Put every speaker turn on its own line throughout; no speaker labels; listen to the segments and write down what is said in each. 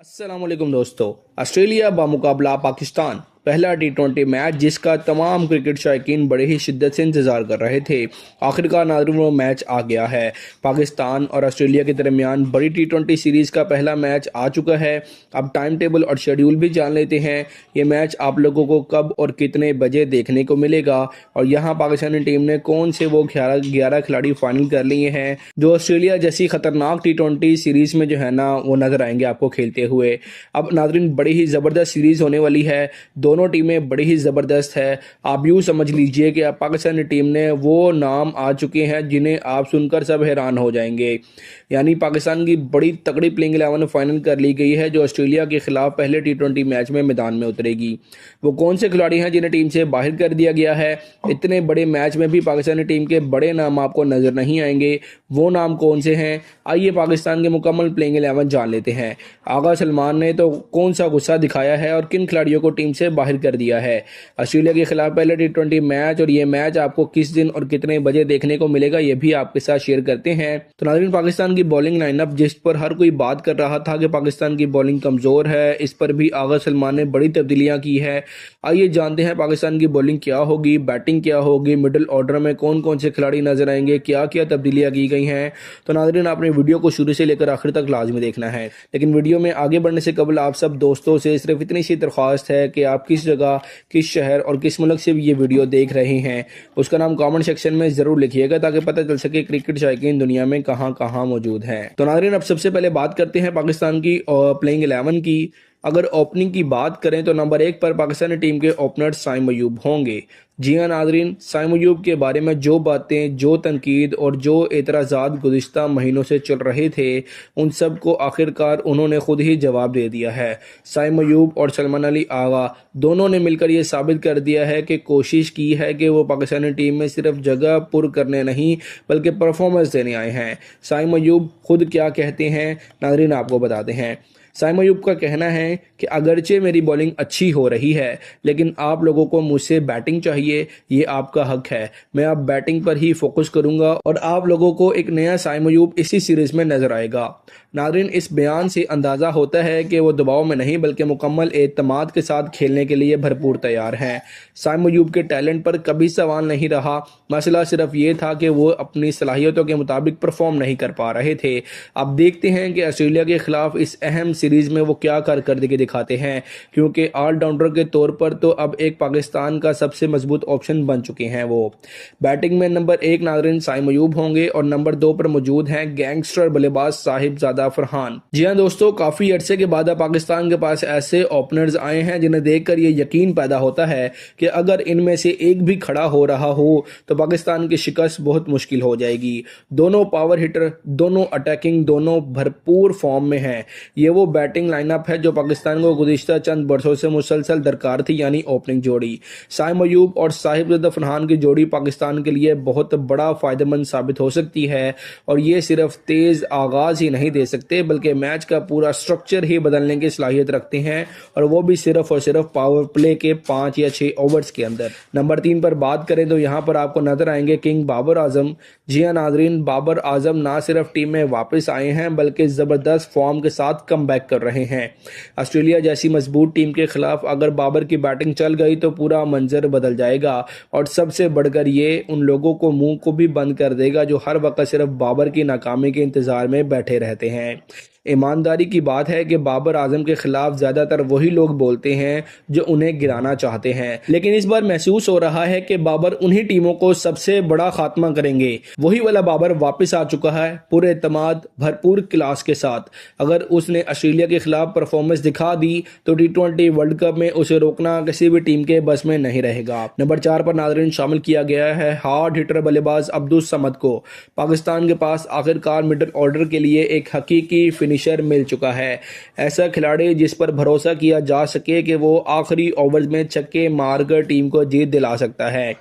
अस्सलाम वालेकुम दोस्तों। ऑस्ट्रेलिया बामुकाबला पाकिस्तान पहला T20 मैच जिसका तमाम क्रिकेट शौकीन बड़े ही शिद्दत से इंतज़ार कर रहे थे, आखिरकार नाज़रीन वो मैच आ गया है। पाकिस्तान और ऑस्ट्रेलिया के दरमियान बड़ी T20 सीरीज़ का पहला मैच आ चुका है। अब टाइम टेबल और शेड्यूल भी जान लेते हैं। ये मैच आप लोगों को कब और कितने बजे देखने को मिलेगा और यहाँ पाकिस्तानी टीम ने कौन से वो 11 खिलाड़ी फाइनल कर लिए हैं जो ऑस्ट्रेलिया जैसी खतरनाक T20 सीरीज़ में जो है ना वो नज़र आएंगे आपको खेलते हुए। अब नाज़रीन बड़ी ही ज़बरदस्त सीरीज़ होने वाली है, दोनों टीमें बड़ी ही ज़बरदस्त है। आप यूँ समझ लीजिए कि पाकिस्तानी टीम ने वो नाम आ चुके हैं जिन्हें आप सुनकर सब हैरान हो जाएंगे। यानी पाकिस्तान की बड़ी तगड़ी प्लेइंग 11 फाइनल कर ली गई है जो ऑस्ट्रेलिया के खिलाफ पहले T20 मैच में मैदान में उतरेगी। वो कौन से खिलाड़ी हैं जिन्हें टीम से बाहर कर दिया गया है? इतने बड़े मैच में भी पाकिस्तानी टीम के बड़े नाम आपको नज़र नहीं आएंगे। वो नाम कौन से हैं? आइए पाकिस्तान के मुकम्मल प्लेइंग 11 जान लेते हैं। आगा सलमान ने तो कौन सा गुस्सा दिखाया है और किन खिलाड़ियों को टीम से बाहर कर दिया है। ऑस्ट्रेलिया के खिलाफ पहले T20 मैच और ये मैच आपको किस दिन और कितने बजे देखने को मिलेगा ये भी आपके साथ शेयर करते हैं। तो नाज़रीन पाकिस्तान की बॉलिंग लाइनअप जिस पर हर कोई बात कर रहा था कि पाकिस्तान की बॉलिंग कमज़ोर है, इस पर भी आगा सलमान ने बड़ी तब्दीलियां की है। आइए जानते हैं पाकिस्तान की बॉलिंग क्या होगी, बैटिंग क्या होगी, मिडिल ऑर्डर में कौन कौन से खिलाड़ी नजर आएंगे, क्या क्या तब्दीलियां की गई हैं। तो नाज़रीन आपने वीडियो को शुरू से लेकर आखिर तक लाजमी देखना है। लेकिन वीडियो में आगे बढ़ने से कबल आप सब दोस्तों से सिर्फ इतनी सी दरख्वास्त है कि आप किस जगह, किस शहर और किस मुल्क से भी ये वीडियो देख रहे हैं उसका नाम कमेंट सेक्शन में ज़रूर लिखिएगा ताकि पता चल सके क्रिकेट शौकीन दुनिया में कहाँ कहाँ मौजूद हैं। तो नाज़रीन अब सबसे पहले बात करते हैं पाकिस्तान की प्लेइंग 11 की। अगर ओपनिंग की बात करें तो नंबर 1 पर पाकिस्तानी टीम के ओपनर साइम अयूब होंगे। जी हाँ नाज़रीन, साइम अयूब के बारे में जो बातें, जो तनकीद और जो एतराज़ात गुज़िश्ता महीनों से चल रहे थे उन सब को आखिरकार उन्होंने खुद ही जवाब दे दिया है। साइम अयूब और सलमान अली आगा दोनों ने मिलकर ये साबित कर दिया है कि कोशिश की है कि वो पाकिस्तानी टीम में सिर्फ जगह पुर करने नहीं बल्कि परफॉर्मेंस देने आए हैं। साइम अयूब खुद क्या कहते हैं नाज़रीन आपको बताते हैं। साइम अयूब का कहना है कि अगरचे मेरी बॉलिंग अच्छी हो रही है लेकिन आप लोगों को मुझसे बैटिंग चाहिए, ये आपका हक है। मैं अब बैटिंग पर ही फोकस करूंगा और आप लोगों को एक नया साइम अयूब इसी सीरीज में नजर आएगा। नाज़रीन इस बयान से अंदाज़ा होता है कि वो दबाव में नहीं बल्कि मुकम्मल एतमाद के साथ खेलने के लिए भरपूर तैयार हैं। साइम अयूब के टैलेंट पर कभी सवाल नहीं रहा, मसला सिर्फ ये था कि वो अपनी सलाहियतों के मुताबिक परफॉर्म नहीं कर पा रहे थे। अब देखते हैं कि ऑस्ट्रेलिया के खिलाफ इस अहम सीरीज में वो क्या कारकर्दगी दिखाते हैं, क्योंकि ऑलराउंडर के तौर पर तो अब एक पाकिस्तान का सबसे मजबूत ऑप्शन बन चुके हैं वो। बैटिंग में नंबर 1 नाज़रीन साइम अयूब होंगे और नंबर 2 पर मौजूद हैं गैंगस्टर बल्लेबाज साहिबजादा फरहान। जी हाँ दोस्तों, काफी अरसे के बाद पाकिस्तान के पास ऐसे ओपनर्स आए हैं जिन्हें देखकर ये यकीन पैदा होता है कि अगर इनमें से एक भी खड़ा हो रहा हो तो पाकिस्तान की शिकस्त बहुत मुश्किल हो जाएगी। दोनों पावर हिटर, दोनों अटैकिंग, दोनों भरपूर फॉर्म में हैं। ये वो बैटिंग लाइनअप है जो पाकिस्तान को गुज़िश्ता चंद बरसों से मुसलसल दरकार थी, यानी ओपनिंग जोड़ी। साइम अयूब और साहिबजादा फरहान की जोड़ी पाकिस्तान के लिए बहुत बड़ा फायदेमंद साबित हो सकती है और ये सिर्फ तेज आगाज ही नहीं दे सकते बल्कि मैच का पूरा स्ट्रक्चर ही बदलने की सलाहियत रखते हैं और वो भी सिर्फ और सिर्फ पावर प्ले के 5 या 6 ओवर्स के अंदर। नंबर 3 पर बात करें तो यहाँ पर आपको नजर आएंगे किंग बाबर आजम। जी हाँ नाजरीन, बाबर आजम ना सिर्फ टीम में वापस आए हैं बल्कि जबरदस्त फॉर्म के साथ कम बैक कर रहे हैं। ऑस्ट्रेलिया जैसी मजबूत टीम के खिलाफ अगर बाबर की बैटिंग चल गई तो पूरा मंजर बदल जाएगा और सबसे बढ़कर ये उन लोगों को मुंह को भी बंद कर देगा जो हर वक्त सिर्फ बाबर की नाकामी के इंतजार में बैठे रहते हैं। ईमानदारी की बात है कि बाबर आजम के खिलाफ ज़्यादातर वही लोग बोलते हैं जो उन्हें गिराना चाहते हैं, लेकिन इस बार महसूस हो रहा है कि बाबर उन्हीं टीमों को सबसे बड़ा खात्मा करेंगे। वही वाला बाबर वापस आ चुका है पूरे एतमाद, भरपूर क्लास के साथ। अगर उसने ऑस्ट्रेलिया के खिलाफ परफॉर्मेंस दिखा दी तो T20 वर्ल्ड कप में उसे रोकना किसी भी टीम के बस में नहीं रहेगा। नंबर 4 पर नाज़रीन शामिल किया गया है हार्ड हिटर बल्लेबाज अब्दुल समद को। पाकिस्तान के पास आखिरकार मिडिल ऑर्डर के लिए एक हकीकी फिनिशर मिल चुका है, ऐसा खिलाड़ी जिस पर भरोसा किया जा सके कि वो आखिरी ओवर में छक्के मारकर टीम को जीत दिला सकता है।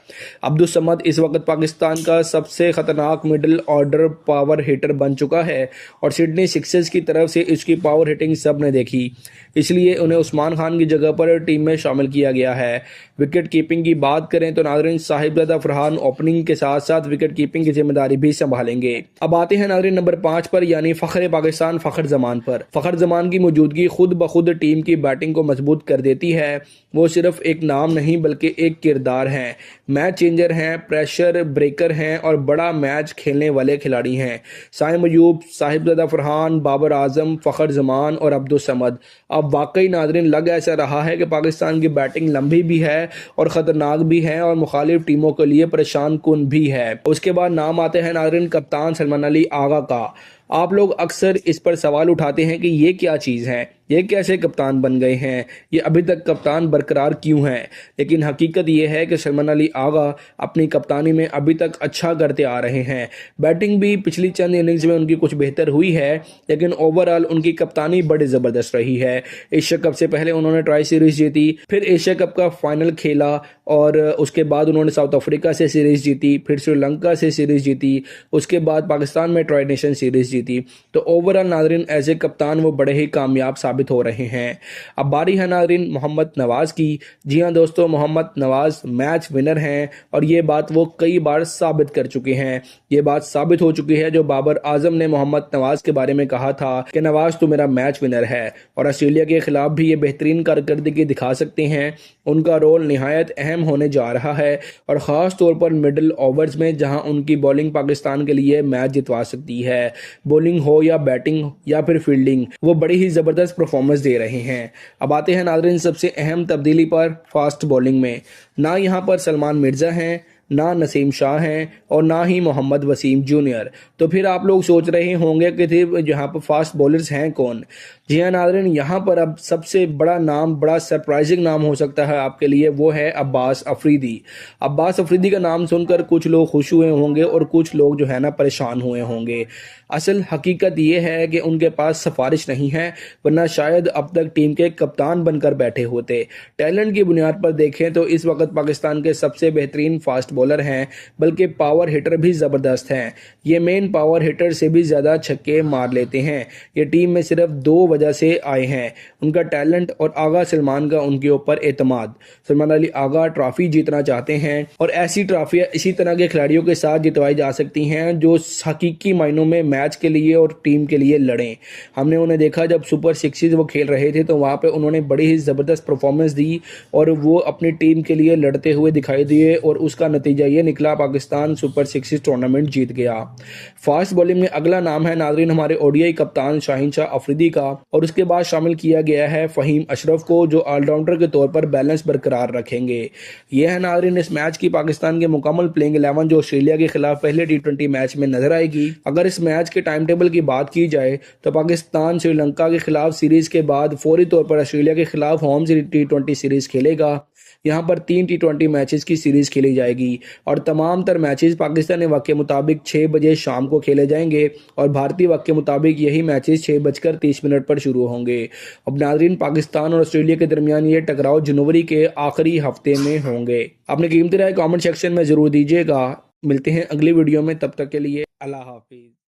अब्दुल समद इस वक्त पाकिस्तान का सबसे खतरनाक मिडिल ऑर्डर पावर हिटर बन चुका है और सिडनी सिक्सर्स की तरफ से इसकी पावर हिटिंग सब ने देखी, इसलिए उन्हें उस्मान खान की जगह पर टीम में शामिल किया गया है। विकेट कीपिंग की बात करें तो नाज़रीन साहिबजादा फरहान ओपनिंग के साथ साथ विकेट कीपिंग की जिम्मेदारी भी संभालेंगे। अब आते हैं नाज़रीन नंबर 5 पर, यानी फ़ख्र पाकिस्तान फ़ख्र फ़खर जमान पर। फ़खर जमान की मौजूदगी खुद ब खुद टीम की बैटिंग को मजबूत कर देती है। वो सिर्फ एक नाम नहीं बल्कि एक किरदार हैं, मैच चेंजर हैं, प्रेशर ब्रेकर हैं और बड़ा मैच खेलने वाले खिलाड़ी हैं। साइम अयूब, साहिबजादा फरहान, बाबर आजम, फ़खर जमान और अब्दुल समद। अब वाकई नाजरीन लग ऐसा रहा है कि पाकिस्तान की बैटिंग लंबी भी है और ख़तरनाक भी है और मुखालिफ टीमों के लिए परेशान कुन भी है। उसके बाद नाम आते हैं नाजरीन कप्तान सलमान अली आगा का। आप लोग अक्सर इस पर सवाल उठाते हैं कि ये क्या चीज़ है, ये कैसे कप्तान बन गए हैं, ये अभी तक कप्तान बरकरार क्यों हैं। लेकिन हकीकत ये है कि सलमान अली आगा अपनी कप्तानी में अभी तक अच्छा करते आ रहे हैं। बैटिंग भी पिछली चंद इनिंग्स में उनकी कुछ बेहतर हुई है, लेकिन ओवरऑल उनकी कप्तानी बड़ी ज़बरदस्त रही है। एशिया कप से पहले उन्होंने ट्राई सीरीज़ जीती, फिर एशिया कप का फाइनल खेला और उसके बाद उन्होंने साउथ अफ्रीका से सीरीज़ जीती, फिर श्रीलंका से सीरीज़ जीती, उसके बाद पाकिस्तान में ट्राई नेशन सीरीज़ जीती। तो ओवरऑल नाजरीन एज ए कप्तान वो बड़े ही कामयाब साबित हो रहे हैं। अब बारी है नाजरीन मोहम्मद नवाज़ की। जी हाँ दोस्तों, मोहम्मद नवाज़ मैच विनर हैं और ये बात वो कई बार साबित कर चुके हैं। ये बात साबित हो चुकी है जो बाबर आजम ने मोहम्मद नवाज़ के बारे में कहा था कि नवाज़ तो मेरा मैच विनर है, और ऑस्ट्रेलिया के खिलाफ भी ये बेहतरीन कारकर्दगी दिखा सकते हैं। उनका रोल निहायत अहम होने जा रहा है और ख़ास तौर पर मिडिल ओवर्स में, जहां उनकी बॉलिंग पाकिस्तान के लिए मैच जितवा सकती है। बॉलिंग हो या बैटिंग या फिर फील्डिंग, वो बड़ी ही ज़बरदस्त परफॉर्मेंस दे रहे हैं। अब आते हैं नाज़रीन सबसे अहम तब्दीली पर, फास्ट बॉलिंग में। ना यहाँ पर सलमान मिर्ज़ा हैं, ना नसीम शाह हैं और ना ही मोहम्मद वसीम जूनियर। तो फिर आप लोग सोच रहे होंगे कि थे यहाँ पर फास्ट बॉलर्स हैं कौन। जी हाँ नाज़रीन, यहाँ पर अब सबसे बड़ा नाम, बड़ा सरप्राइजिंग नाम हो सकता है आपके लिए, वो है अब्बास अफरीदी। अब्बास अफरीदी का नाम सुनकर कुछ लोग खुश हुए होंगे और कुछ लोग जो है ना परेशान हुए होंगे। असल हकीकत ये है कि उनके पास सिफारिश नहीं है, वरना शायद अब तक टीम के कप्तान बनकर बैठे होते। टैलेंट की बुनियाद पर देखें तो इस वक्त पाकिस्तान के सबसे बेहतरीन फास्ट बॉलर हैं, बल्कि पावर हिटर भी ज़बरदस्त हैं। ये मेन पावर हिटर से भी ज़्यादा छक्के मार लेते हैं। ये टीम में सिर्फ 2 वजह से आए हैं, उनका टैलेंट और आगा सलमान का उनके ऊपर एतमाद। सलमान अली आगा ट्रॉफी जीतना चाहते हैं और ऐसी ट्रॉफियाँ इसी तरह के खिलाड़ियों के साथ जितवाई जा सकती हैं जो हकीकी मायनों में मैच के लिए और टीम के लिए लड़ें। हमने उन्हें देखा जब सुपर सिक्सेस वो खेल रहे थे तो वहाँ पे उन्होंने बड़ी ही ज़बरदस्त परफॉर्मेंस दी और वो अपनी टीम के लिए लड़ते हुए दिखाई दिए और उसका नतीजा ये निकला, पाकिस्तान सुपर सिक्सेस टूर्नामेंट जीत गया। फास्ट बॉलिंग में अगला नाम है नाजरीन हमारे ओडीआई कप्तान शाहीन शाह अफरीदी का, और उसके बाद शामिल किया गया है फ़हीम अशरफ को, जो ऑलराउंडर के तौर पर बैलेंस बरकरार रखेंगे। यह है नाजरीन इस मैच की पाकिस्तान के मुकम्मल प्लेइंग 11 जो ऑस्ट्रेलिया के खिलाफ पहले T20 मैच में नजर आएगी। अगर इस मैच के टाइम टेबल की बात की जाए तो पाकिस्तान श्रीलंका के खिलाफ सीरीज के बाद फौरी तौर पर ऑस्ट्रेलिया के खिलाफ होम T20 सीरीज खेलेगा। यहाँ पर 3 T20 मैचेस की सीरीज खेली जाएगी और तमाम तर मैचेस पाकिस्तानी वक्त के मुताबिक 6 बजे शाम को खेले जाएंगे और भारतीय वक्त के मुताबिक यही मैचेस 6:30 पर शुरू होंगे। अब नाजरीन पाकिस्तान और ऑस्ट्रेलिया के दरमियान ये टकराव जनवरी के आखिरी हफ्ते में होंगे। अपनी कीमती राय कमेंट सेक्शन में ज़रूर दीजिएगा। मिलते हैं अगली वीडियो में, तब तक के लिए अल्लाह हाफिज़।